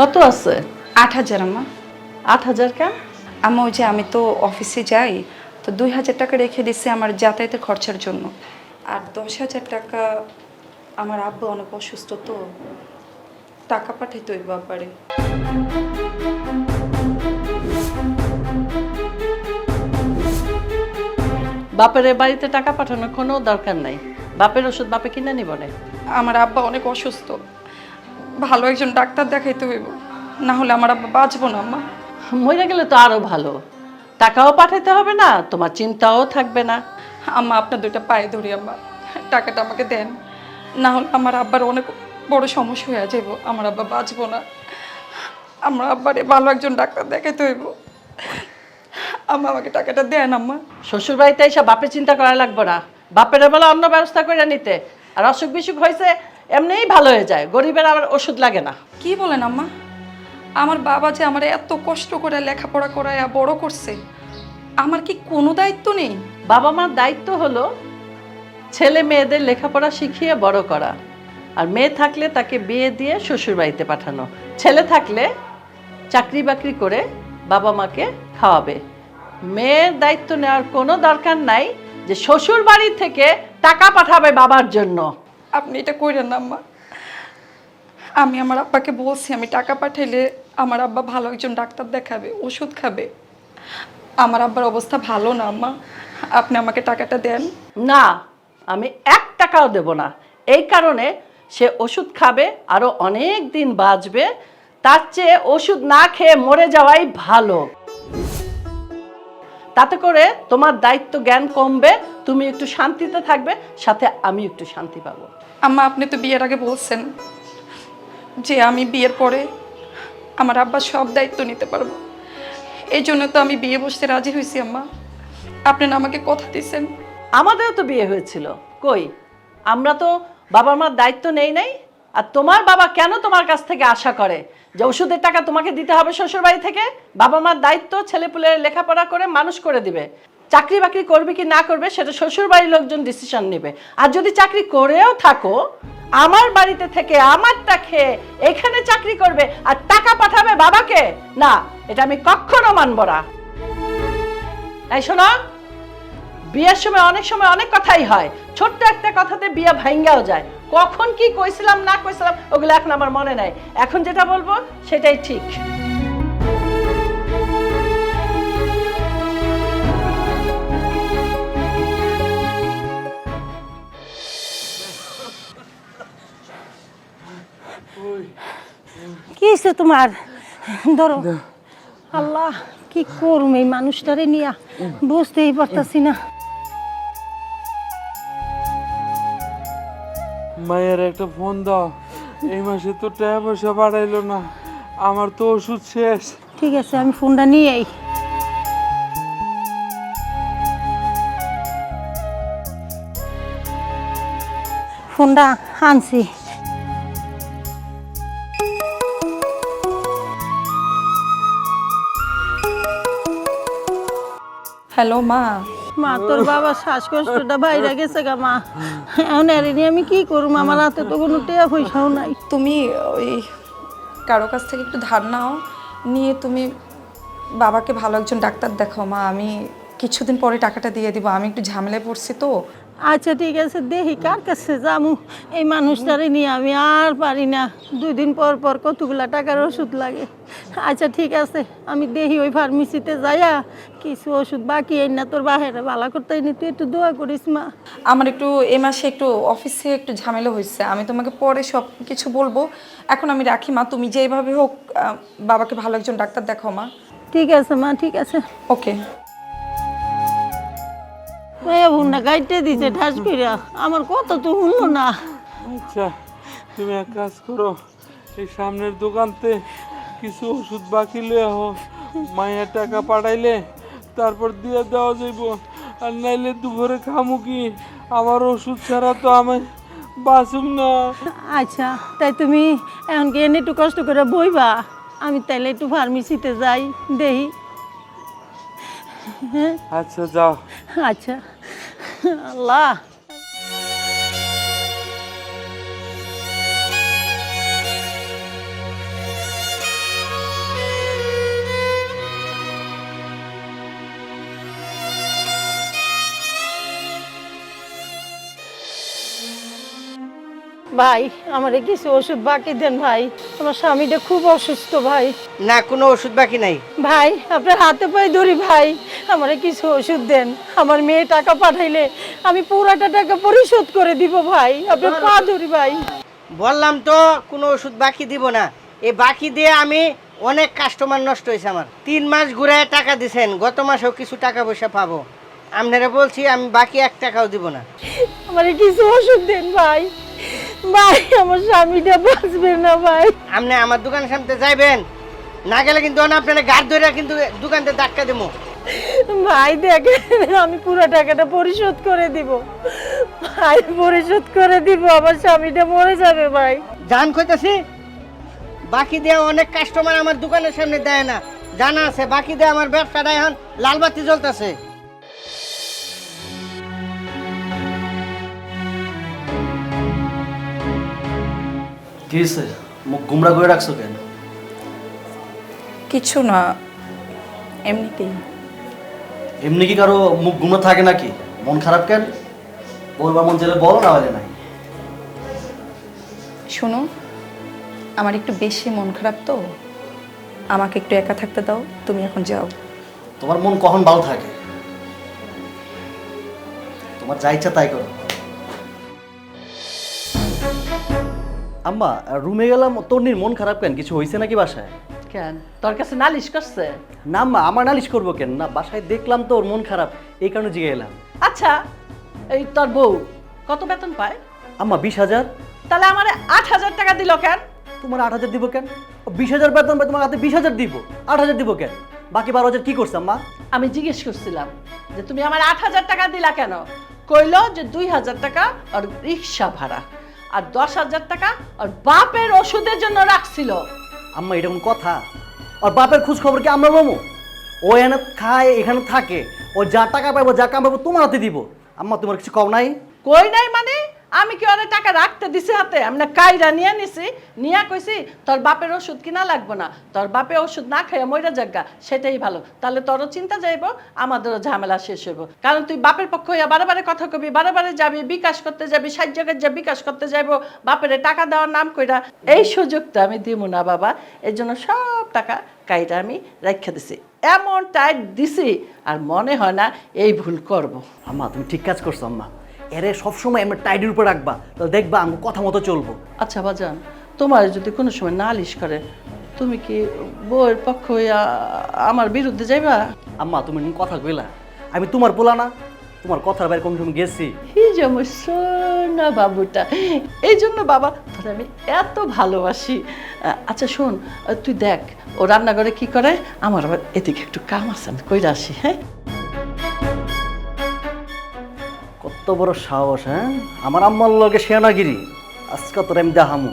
কত আছে? 8,000 আম্মা। 8,000 কেন? আম্মা ওই যে আমি তো অফিসে যাই, তো 2,000 টাকা রেখে দিচ্ছি আমার যাতায়াতের খরচার জন্য। আর 10,000 টাকা আমার আব্বু অনেক অসুস্থ, তো টাকা পাঠাইতে ওই ব্যাপারে। বাপের বাড়িতে টাকা পাঠানোর কোনো দরকার নাই। বাপের ওষুধ বাপে কিনে নিব না। আমার আব্বা অনেক অসুস্থ, ভালো একজন ডাক্তার দেখাইতে হইব, না হলে আমার আব্বা বাঁচবো না আম্মা। মরে গেলে তো আরো ভালো, টাকাও পাঠাতে হবে না, তোমার চিন্তাও থাকবে না। আম্মা আপনার দুইটা পায়ে ধরি আম্মা, টাকাটা আমাকে দেন, না হলে আমার আব্বার অনেক বড় সমস্যা হয়ে যাব, আমার আব্বা বাঁচবো না। আমার আব্বারে ভালো একজন ডাক্তার দেখাইতে হইব, আম্মা আমাকে টাকাটা দেন আম্মা। শ্বশুর বাড়িতে এসে বাপের চিন্তা করা লাগবে না, বাপের বেলা অন্য ব্যবস্থা করে নিতে। আর অসুখ বিসুখ হয়েছে এমনিই ভালো হয়ে যায়, গরিবের আবার ওষুধ লাগে না। কি বলেন আম্মা? আমার বাবা যে আমার এত কষ্ট করে লেখাপড়া করায় বড় করছে, আমার কি কোনো দায়িত্ব নেই? বাবা মার দায়িত্ব হলো ছেলে মেয়েদের লেখাপড়া শিখিয়ে বড় করা, আর মেয়ে থাকলে তাকে বিয়ে দিয়ে শ্বশুর বাড়িতে পাঠানো, ছেলে থাকলে চাকরি বাকরি করে বাবা মাকে খাওয়াবে। মেয়ের দায়িত্ব নেওয়ার কোনো দরকার নাই যে শ্বশুর বাড়ি থেকে টাকা পাঠাবে বাবার জন্য। আপনি এটা কইরেন না আম্মা। আমি আমার আব্বাকে বলছি আমি টাকা পাঠাইলে আমার আব্বা ভালো একজন ডাক্তার দেখাবে, ওষুধ খাবে। আমার আব্বার অবস্থা ভালো না আম্মা, আপনি আমাকে টাকাটা দেন। না, আমি 1 টাকাও দেব না। এই কারণে সে ওষুধ খাবে, আরো অনেক দিন বাঁচবে, তার চেয়ে ওষুধ না খেয়ে মরে যাওয়াই ভালো। তাতে করে তোমার দায়িত্ব জ্ঞান কমবে, তুমি একটু শান্তিতে থাকবে, সাথে আমি একটু শান্তি পাবো। আম্মা আপনি তো বিয়ের আগে বলছেন যে আমি বিয়ের পরে আমার আব্বা সব দায়িত্ব নিতে পারবো, এই জন্য তো আমি বিয়ে বসতে রাজি হয়েছি আম্মা। আপনি না আমাকে কথা দিয়েছেন। আমাদেরও তো বিয়ে হয়েছিল, কই আমরা তো বাবা মার দায়িত্ব নেই নাই। আর তোমার বাবা কেন তোমার কাছ থেকে আশা করে যে ওষুধের টাকা তোমাকে দিতে হবে শ্বশুর বাড়ি থেকে? বাবা মার দায়িত্ব ছেলেপুলের লেখাপড়া করে মানুষ করে দিবে। চাকরি বাকরি করবে কি না করবে সেটা শ্বশুর বাড়ির লোকজন ডিসিশন নেবে। আর যদি চাকরি করেও থাকো, আমার বাড়িতে থেকে আমারটা খেয়ে এখানে চাকরি করবে আর টাকা পাঠাবে বাবাকে, না, এটা আমি কখনো মানব না। এই শোনো, বিয়ের সময় অনেক সময় অনেক কথাই হয়, ছোট্ট একটা কথাতে বিয়ে ভাঙ্গাও যায়। কখন কি কইছিলাম না কইছিলাম ওগুলো এখন আমার মনে নাই, এখন যেটা বলবো সেটাই ঠিক। কি হয়েছে তোমার? ধরো। আল্লাহ, কি করুম এই মানুষটারে নিয়া, বুঝতেই পারতাছি না। মায়ের একটা ফোন দাও, এই মাসে তো টাকা পয়সা বাড়াইলো না, আমার তো ওষুধ শেষ। ঠিক আছে, আমি ফোনটা নিয়েই। ফোনটা আনছি। হ্যালো মা। মা, তোর বাবার শ্বাসকষ্টটা বাইরে গেছে গা মা। এখন এর নিয়ে আমি কি করবো? আমার হাতে তো কোনো টাকা পয়সাও নাই। তুমি ওই কারো কাছ থেকে একটু ধার নাও, নিয়ে তুমি বাবাকে ভালো একজন ডাক্তার দেখাও মা। আমি কিছুদিন পরে টাকাটা দিয়ে দিব, আমি একটু ঝামেলায় পড়ছি তো। আচ্ছা ঠিক আছে, দেখি কার কাছে যামু। এই মানুষটারে নিয়ে আমি আর পারি না, 2 দিন পর পর কতগুলা টাকার ওষুধ লাগে। আচ্ছা ঠিক আছে, আমি দেখি ওই ফার্মেসিতে যাইয়া কিছু ওষুধ বাকি এই না তোর বাহিরে ভালো করতে নি, তুই একটু দোয়া করিস মা। আমার একটু এ মাসে একটু অফিসে একটু ঝামেলা হয়েছে, আমি তোমাকে পরে সব কিছু বলবো। এখন আমি রাখি মা, তুমি যেভাবে হোক বাবাকে ভালো একজন ডাক্তার দেখাও মা। ঠিক আছে মা, ঠিক আছে। ওকে। ভুন্না গাইতে দিছে ঠাস ফিরা, আমার কথা তো শুনলো না। আচ্ছা, তুমি এক কাজ করো, এই সামনের দোকানতে কিছু ওষুধ বাকি লয়ে আহো, মায়ের টাকা পাঠাইলে তারপর দিয়ে দেওয়া যাইব। আর নাইলে দুপুরে খামু কি? আমার ওষুধ ছাড়া তো আমি বাঁচুম না। আচ্ছা, তাই তুমি এখন কি এনে একটু কষ্ট করে বইবা? আমি তাইলে একটু ফার্মেসিতে যাই, দেখি। হ্যাঁ আচ্ছা যাও। আচ্ছা। আল্লাহ, ভাই আমারে কিছু ওষুধ বাকি দেন ভাই, আমার স্বামীটা খুব অসুস্থ ভাই। না, কোনো ওষুধ বাকি নাই। ভাই আপনার হাতে পায়ে ধরি ভাই, আমারে কিছু ওষুধ দেন। আমার মেয়ে টাকা পাঠাইলে আমি পুরাটা টাকা পরিশোধ করে দিব ভাই, আপনার পা ধরি ভাই। বললাম তো কোনো ওষুধ বাকি দিব না। এই বাকি দিয়ে আমি অনেক কাস্টমার নষ্ট হয়েছে আমার। 3 মাস ঘুরে টাকা দিছেন, গত মাসেও কিছু টাকা পয়সা পাবো। আপনারা বলছি আমি বাকি 1 টাকাও দিব না। আমারে কিছু ওষুধ দেন ভাই, ভাই আমার স্বামীটা বাঁচবে না ভাই। আপনি আমার দোকানের সামনে যাইবেন না, গেলে কিন্তু আপনারা গাড় ধরে কিন্তু দোকানতে ধাক্কা দেবো। ভাই দেখেন আমি পুরো টাকাটা পরিশোধ করে দিব ভাই, পরিশোধ করে দিব, আমার স্বামীটা মরে যাবে ভাই। জান কইতাছি, বাকি দিয়ে অনেক কাস্টমার আমার দোকানের সামনে দেয় না, জানা আছে। বাকি দিয়ে আমার ব্যবসাটা এখন লালবাতি জ্বলতেছে। কি হয়েছে? মুখ গুমরা করে রাখছো কেন? কিছু না, এমনিতেই। এমনি কি কারো মুখ গুমরা থাকে নাকি? মন খারাপ কেন? বলবা মন চাইলে বলো, না হলে নাই। শোনো, আমার একটু বেশি মন খারাপ তো, আমাকে একটু একা থাকতে দাও, তুমি এখন যাও। তোমার মন কখন ভালো থাকে? তোমার যা ইচ্ছা তাই করো। আম্মা, রুমে গেলাম, তন্নির মন খারাপ কেন? কিছু হয়েছে নাকি বাসায়? কেন তোর কাছে নালিশ করছে? না আম্মা, আমার নালিশ করবো কেন? না, বাসায় দেখলাম তো ওর মন খারাপ, এই কারণে জিগে এলাম। আচ্ছা, এই তোর বউ কত বেতন পায়? আম্মা 20,000। তাহলে আমার 8,000 টাকা দিল কেন? তোমার 8,000 দিব কেন? 20,000 বেতন পাই, তোমার হাতে 20,000 দিব। 8,000 দিব কেন? বাকি 12,000 কি করছে আম্মা? আমি জিজ্ঞেস করছিলাম যে তুমি আমার 8,000 টাকা দিলা কেন? কইলো যে 2,000 টাকা আর রিক্সা ভাড়া আর 10,000 টাকা আর বাপের ওষুধের জন্য রাখছিল। আম্মা এটা কোন কথা? আর বাপের খোঁজ খবর কি আমরা লমু? ও এখানে খায়, এখানে থাকে, ও যা টাকা পাবো, যা কাম পাবো তোমার হাতে দিব। আম্মা তোমার কিছু কম নাই? কই নাই মানে? আমি কি অনেক টাকা রাখতে দিছি হাতে? আমি না কাইরা নিয়ে নিছি, নিয়ে কইছি তোর বাপের ওষুধ কিনা লাগবো না, তোর বাপে ওষুধ না খাইয়া মইরা জাগা, সেটাই ভালো। তাহলে তোরও চিন্তা যাইব, আমাদেরও ঝামেলা শেষ হইব। কারণ তুই বাপের পক্ষ হইয়া বারে বারে কথা কবি, বারে বারে যাবি, বিকাশ করতে যাবি, 60 জায়গায় যা বিকাশ করতে যাইব, বাপের টাকা দেওয়ার নাম কইরা। এই সুযোগটা আমি দিব না বাবা, এই জন্য সব টাকা কাইটা আমি রাখা দিছি, এমন টাইট দিছি, আর মনে হয় না এই ভুল করব। আম্মা তুমি ঠিক কাজ করছো আম্মা, এরে সবসময় আমরা টাইডের উপর রাখবা, তাহলে দেখবা আমি কথা মতো চলবো। আচ্ছা বাজান, তোমার যদি কোনো সময় নালিশ করে, তুমি কি বউয়ের পক্ষ হইয়া আমার বিরুদ্ধে যাইবা? আম্মা তুমি কথা কইলা, আমি তোমার পোলা না? তোমার কথার বাইরে কোন সময় গেছি? এই যে আমার সোনা বাবুটা, এই জন্য বাবা তোর আমি এত ভালোবাসি। আচ্ছা শোন, তুই দেখ ও রান্নাঘরে কি করে, আমার আবার এদিকে একটু কাম আছে, আমি কইরা আসি। হ্যাঁ, কত বড় সাহস! হ্যাঁ, আমার আম্মার লগে শেয়ানাগিরি, আজকে তোর আমি দেখামু।